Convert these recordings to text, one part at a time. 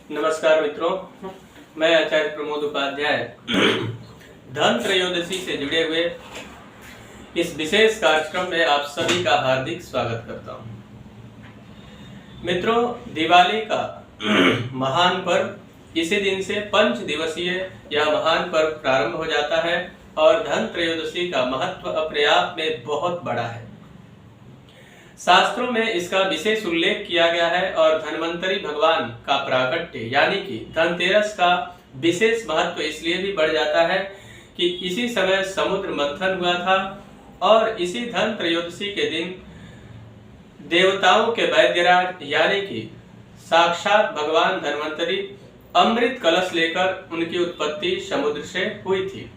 नमस्कार मित्रों, मैं आचार्य प्रमोद उपाध्याय धन त्रयोदशी से जुड़े हुए इस विशेष कार्यक्रम में आप सभी का हार्दिक स्वागत करता हूं। मित्रों, दिवाली का महान पर्व इसी दिन से 5 दिवसीय यह महान पर्व प्रारंभ हो जाता है और धन त्रयोदशी का महत्व अपने आप में बहुत बड़ा है। शास्त्रों में इसका विशेष उल्लेख किया गया है और धन्वंतरी भगवान का प्राकट्य यानी कि धनतेरस का विशेष महत्व इसलिए भी बढ़ जाता है कि इसी समय समुद्र मंथन हुआ था और इसी धन त्रयोदशी के दिन देवताओं के वैद्यराज यानी कि साक्षात भगवान धन्वंतरी अमृत कलश लेकर उनकी उत्पत्ति समुद्र से हुई थी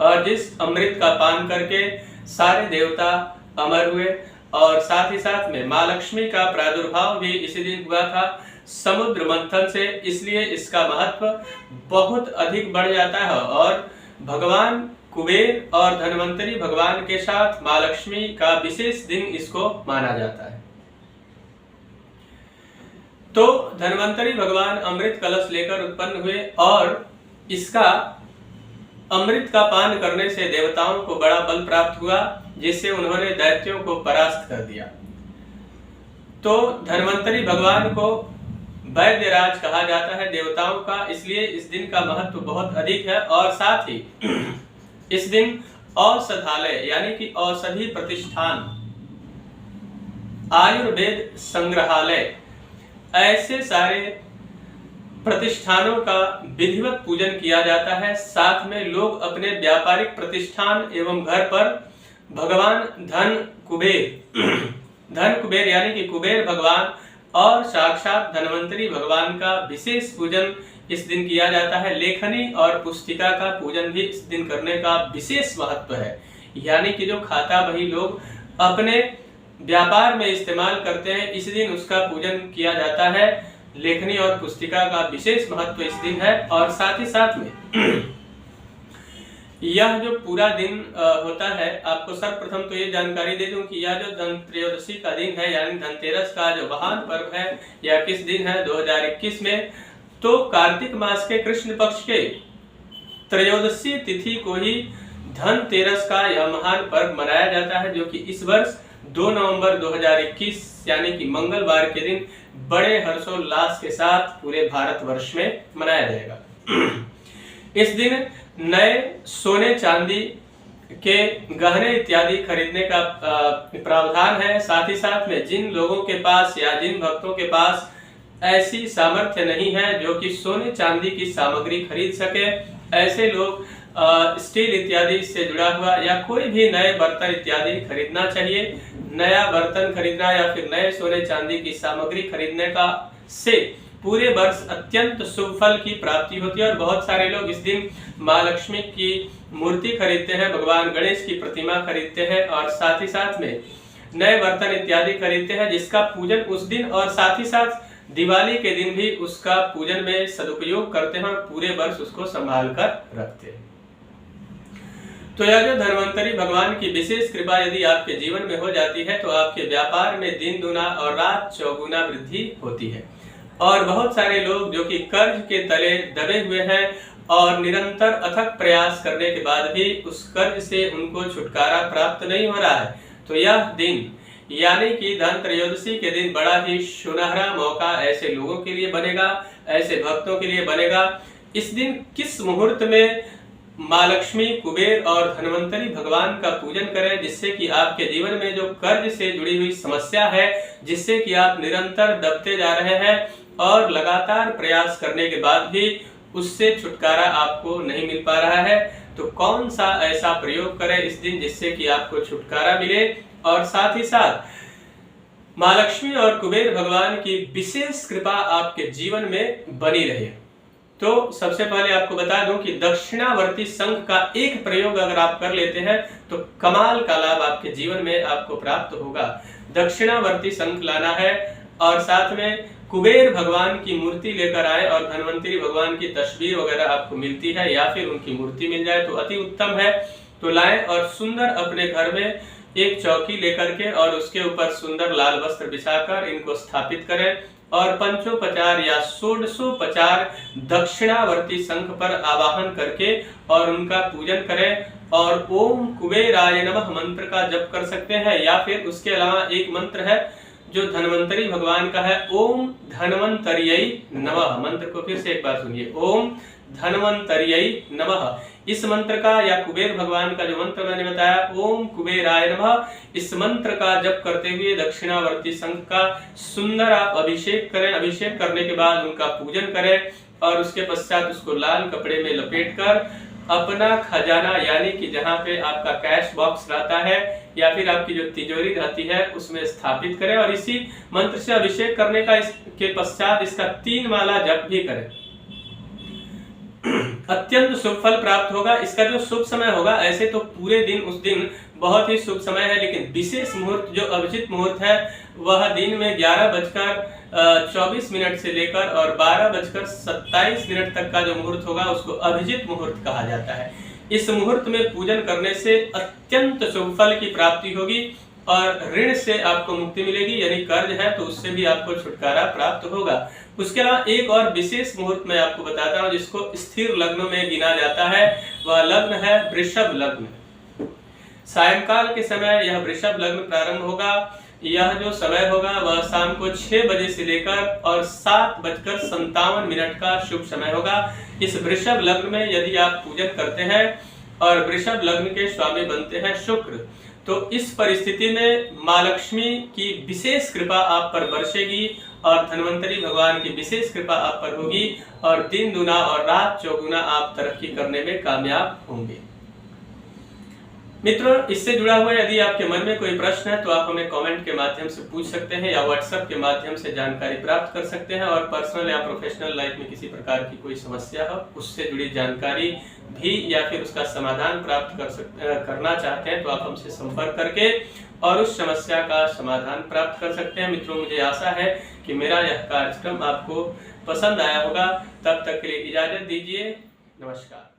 और जिस अमृत का पान करके सारे देवता अमर हुए और साथ ही साथ में माँ लक्ष्मी का प्रादुर्भाव भी इसी दिन हुआ था समुद्र मंथन से, इसलिए इसका महत्व बहुत अधिक बढ़ जाता है और भगवान कुबेर और धन्वंतरी भगवान के साथ माँ लक्ष्मी का विशेष दिन इसको माना जाता है। तो धन्वंतरी भगवान अमृत कलश लेकर उत्पन्न हुए और इसका अमृत का पान करने से देवताओं को बड़ा बल प्राप्त हुआ, जिससे उन्होंने दैत्यों को परास्त कर दिया। तो धन्वंतरी भगवान को वैद्यराज कहा जाता है देवताओं का, इसलिए इस दिन का महत्व बहुत अधिक है। और साथ ही इस दिन औषधालय यानी कि औषधि प्रतिष्ठान, आयुर्वेद संग्रहालय, ऐसे सारे प्रतिष्ठानों का विधिवत पूजन किया जाता है। साथ में लोग अपने व्यापारिक प्रतिष्ठान एवं घर पर भगवान धन कुबेर यानी कि कुबेर भगवान और साक्षात धन्वंतरी भगवान का विशेष पूजन इस दिन किया जाता है। लेखनी और पुस्तिका का पूजन भी इस दिन करने का विशेष महत्व है, यानी कि जो खाता वही लोग अपने व्यापार में इस्तेमाल करते हैं, इस दिन उसका पूजन किया जाता है। लेखनी और पुस्तिका का विशेष महत्व इस दिन है। और साथ ही साथ में यह जो पूरा दिन होता है, आपको सर्वप्रथम तो ये जानकारी दे दूं कि यह जो धन त्रयोदशी का दिन है यानी धनतेरस का जो महान पर्व है, यह किस दिन है 2021 में, तो कार्तिक मास के कृष्ण पक्ष के त्रयोदशी तिथि को ही धनतेरस का यह महान पर्व मनाया जाता है, जो कि इस वर्ष 2 नवंबर 2021 यानी कि मंगलवार के दिन बड़े हर्षोल्लास के साथ पूरे भारतवर्ष में मनाया जाएगा। इस दिन नए सोने चांदी के गहने इत्यादि खरीदने का प्रावधान है। साथ ही साथ में जिन लोगों के पास या जिन भक्तों के पास ऐसी सामर्थ्य नहीं है जो कि सोने चांदी की सामग्री खरीद सके, ऐसे लोग स्टील इत्यादि से जुड़ा हुआ या कोई भी नए बर्तन इत्यादि खरीदना चाहिए। नया बर्तन खरीदना या फिर नए सोने चांदी की सामग्री खरीदने का से पूरे वर्ष अत्यंत शुभ फल की प्राप्ति होती है। और बहुत सारे लोग इस दिन माँ लक्ष्मी की मूर्ति खरीदते हैं, भगवान गणेश की प्रतिमा खरीदते हैं और साथ ही साथ में नए बर्तन इत्यादि खरीदते हैं, जिसका पूजन उस दिन और साथ ही साथ दिवाली के दिन भी उसका पूजन में सदुपयोग करते हैं और पूरे वर्ष उसको संभाल कर रखते हैं। तो यह जो धन्वंतरी भगवान की विशेष कृपा यदि आपके जीवन में हो जाती है तो आपके व्यापार में दिन दुना और रात चौगुना वृद्धि होती है। और बहुत सारे लोग जो कि कर्ज के तले दबे हुए हैं और निरंतर अथक प्रयास करने के बाद भी उस कर्ज से उनको छुटकारा प्राप्त नहीं हो रहा है, तो यह दिन यानी कि धन त्रयोदशी के दिन बड़ा ही सुनहरा मौका ऐसे लोगों के लिए बनेगा, ऐसे भक्तों के लिए बनेगा। इस दिन किस मुहूर्त में माँ लक्ष्मी, कुबेर और धन्वंतरी भगवान का पूजन करें, जिससे कि आपके जीवन में जो कर्ज से जुड़ी हुई समस्या है, जिससे कि आप निरंतर दबते जा रहे हैं और लगातार प्रयास करने के बाद भी उससे छुटकारा आपको नहीं मिल पा रहा है, तो कौन सा ऐसा प्रयोग करें इस दिन जिससे कि आपको छुटकारा मिले और साथ ही साथ माँ लक्ष्मी और कुबेर भगवान की विशेष कृपा आपके जीवन में बनी रहे। तो सबसे पहले आपको बता दूं कि दक्षिणावर्ती शंख का एक प्रयोग अगर आप कर लेते हैं तो कमाल का लाभ आपके जीवन में आपको प्राप्त होगा। दक्षिणावर्ती शंख लाना है और साथ में कुबेर भगवान की मूर्ति लेकर आए और धन्वंतरी भगवान की तस्वीर वगैरह आपको मिलती है या फिर उनकी मूर्ति मिल जाए तो अति उत्तम है, तो लाएं और सुंदर अपने घर में एक चौकी लेकर के और उसके ऊपर सुंदर लाल वस्त्र बिछाकर इनको स्थापित करें और पंचोपचार या षोडशोपचार दक्षिणावर्ती शंख पर आवाहन करके और उनका पूजन करें। और ओम कुबेराय नमः मंत्र का जप कर सकते हैं, या फिर उसके अलावा एक मंत्र है जो धन्वंतरी भगवान का है, ओम धन्वंतर्यै नमः। मंत्र को फिर से एक बार सुनिए, ओम धन्वंतर्यै नमः। इस मंत्र का या कुबेर भगवान का जो मंत्र मैंने बताया, ओम कुबेराय नमः, इस मंत्र का जप करते हुए दक्षिणावर्ती शंख का सुंदर आप अभिषेक करें। अभिषेक करने के बाद उनका पूजन करें और उसके पश्चात उसको लाल कपड़े में लपेटकर अपना खजाना, यानी कि जहां पे आपका कैश बॉक्स रहता है या फिर आपकी जो तिजोरी रहती है उसमें स्थापित करें। और इसी मंत्र से अभिषेक करने का इसके पश्चात इसका 3 माला जप भी करें। अत्यंत शुभ फल प्राप्त होगा। इसका जो शुभ समय होगा, ऐसे तो पूरे दिन उस दिन बहुत ही शुभ समय है, लेकिन विशेष मुहूर्त जो अभिजित मुहूर्त है वह दिन में 11:24 से लेकर और 12:27 तक का जो मुहूर्त होगा उसको अभिजित मुहूर्त कहा जाता है। इस मुहूर्त में पूजन करने से अत्यंत शुभ फल की प्राप्ति होगी और ऋण से आपको मुक्ति मिलेगी, यानी कर्ज है तो उससे भी आपको छुटकारा प्राप्त होगा। उसके अलावा एक और विशेष मुहूर्त मैं आपको बताता हूँ जिसको स्थिर लग्न में गिना जाता है, वह लग्न है वृषभ लग्न। सायंकाल के समय यह वृषभ लग्न प्रारंभ होगा। यह जो समय होगा वह शाम को 6 बजे से लेकर और 7:57 का शुभ समय होगा। इस वृषभ लग्न में यदि आप पूजन करते हैं और वृषभ लग्न के स्वामी बनते हैं शुक्र, तो इस परिस्थिति में माँ लक्ष्मी की विशेष कृपा आप पर बरसेगी और धन्वंतरी भगवान की विशेष कृपा आप पर होगी और दिन दुना और रात चौगुना आप तरक्की करने में कामयाब होंगे। मित्रों, इससे जुड़ा हुआ यदि आपके मन में कोई प्रश्न है तो आप हमें कमेंट के माध्यम से पूछ सकते हैं या व्हाट्सएप के माध्यम से जानकारी प्राप्त कर सकते हैं। और पर्सनल या प्रोफेशनल लाइफ में किसी प्रकार की कोई समस्या हो, उससे जुड़ी जानकारी भी या फिर उसका समाधान प्राप्त करना चाहते हैं तो आप हमसे संपर्क करके और उस समस्या का समाधान प्राप्त कर सकते हैं। मित्रों, मुझे आशा है कि मेरा यह कार्यक्रम आपको पसंद आया होगा। तब तक के लिए इजाजत दीजिए। नमस्कार।